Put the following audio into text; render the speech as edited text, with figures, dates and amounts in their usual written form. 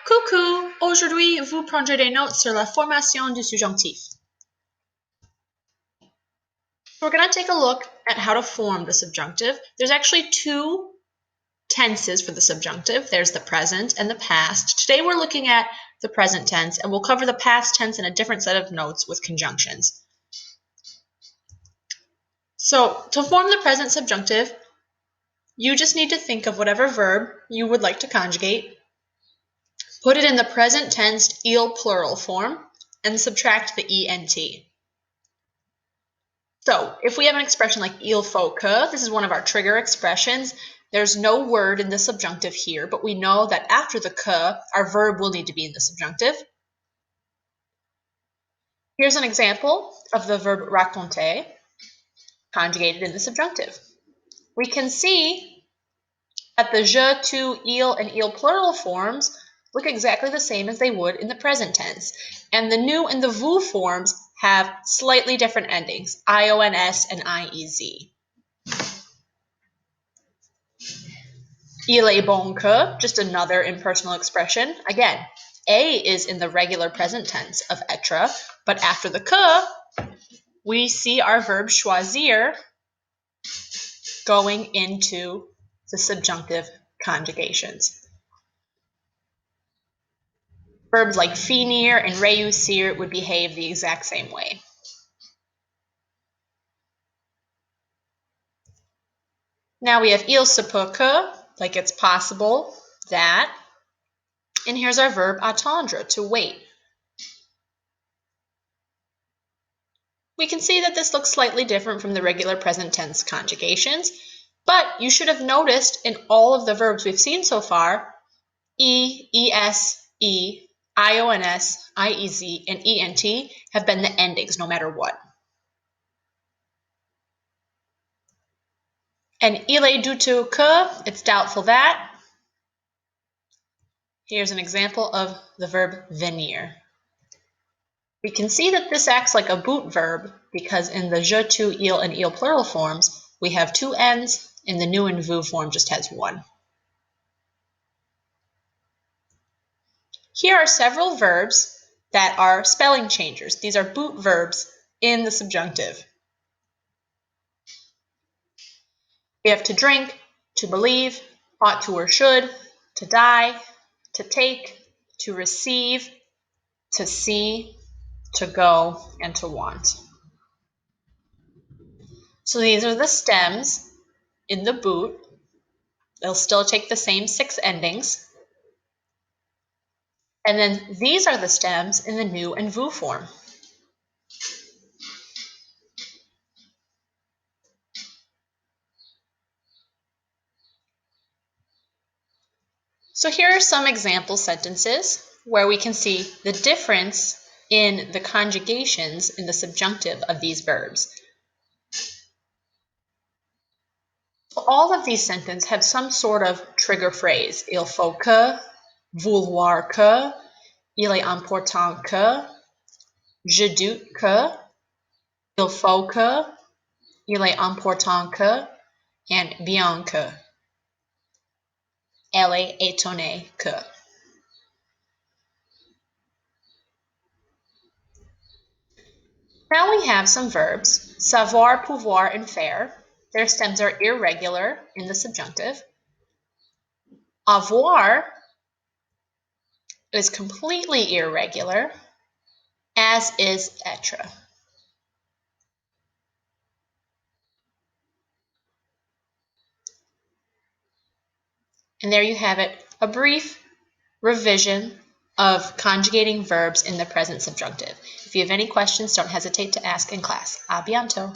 Coucou! Aujourd'hui, vous prendrez des notes sur la formation du subjonctif. We're going to take a look at how to form the subjunctive. There's actually two tenses for the subjunctive. There's the present and the past. Today we're looking at the present tense, and we'll cover the past tense in a different set of notes with conjunctions. So, to form the present subjunctive, you just need to think of whatever verb you would like to conjugate, put it in the present tense il plural form, and subtract the ent. So if we have an expression like il faut que, this is one of our trigger expressions. There's no word in the subjunctive here, but we know that after the que, our verb will need to be in the subjunctive. Here's an example of the verb raconter, conjugated in the subjunctive. We can see that the je, tu, il, and il plural forms look exactly the same as they would in the present tense. And the nous and the vous forms have slightly different endings, ions and iez. Il est bon que, just another impersonal expression. Again, a is in the regular present tense of être, but after the que, we see our verb choisir going into the subjunctive conjugations. Verbs like finir and réussir would behave the exact same way. Now we have il se peut que, like it's possible that. And here's our verb attendre, to wait. We can see that this looks slightly different from the regular present tense conjugations, but you should have noticed in all of the verbs we've seen so far, e, es, e, ions, iez, and ent have been the endings no matter what. And il est douteux que, it's doubtful that. Here's an example of the verb venir. We can see that this acts like a boot verb because in the je, tu, il, and il plural forms, we have two ends, and the nous and vous form just has one. Here are several verbs that are spelling changers. These are boot verbs in the subjunctive. We have to drink, to believe, ought to or should, to die, to take, to receive, to see, to go, and to want. So these are the stems in the boot. They'll still take the same 6 endings. And then these are the stems in the nous and vous form. So here are some example sentences where we can see the difference in the conjugations in the subjunctive of these verbs. All of these sentences have some sort of trigger phrase. Il faut que, vouloir que, il est important que, je doute que, il faut que, il est important que, and bien que. Elle est étonnée que. Now we have some verbs, savoir, pouvoir, and faire. Their stems are irregular in the subjunctive. Avoir is completely irregular, as is être. And there you have it, a brief revision of conjugating verbs in the present subjunctive. If you have any questions, don't hesitate to ask in class. A bientôt.